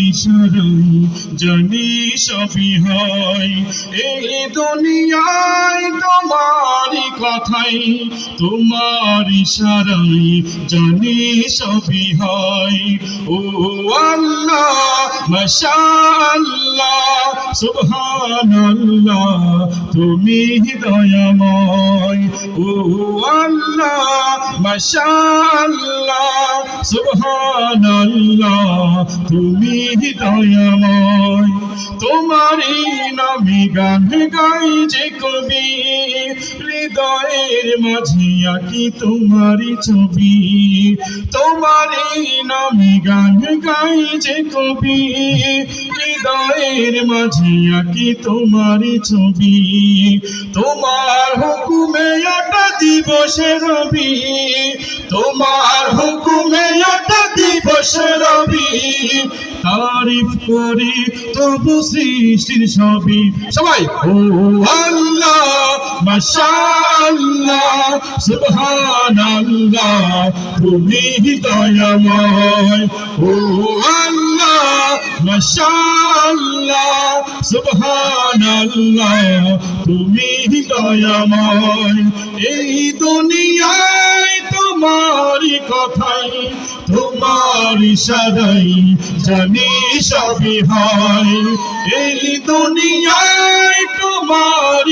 ইশারায় জানি সবই হয় এই দুনিয়ায় তোমারই কথাই তোমার ইশারায় জানি সবই হয় ও আল্লাহ মাশাআল্লাহ সুবহানাল্লাহ তুমি দয়াময় ও আল্লাহ মাশাআল্লাহ সুবহানাল্লাহ তুমি দয়াময় তোমারই নামে গান গাই যে কবি হৃদয়ের মাঝে আঁকি তোমারই ছবি তোমারই নামে গান গাই যে কবি হৃদয়ের মাঝে আঁকি তোমারই ছবি তোমার হুকুমে ওঠা দিবসে রবি তোমার হুকুমে ওঠা দিবসে রবি তারিফ করি তবু সৃষ্টির সবই সবাই ও আল্লাহ মাশাআল্লাহ সুবহানাল্লাহ তুমি দয়াময় ও আল্লাহ মাশাআল্লাহ সুবহানাল্লাহ তুমি দয়াময় এই দুনিয়ায় তোমারই কথাই তোমার ইশারায় জানি সবই হয় এই দুনিয়ায় তোমার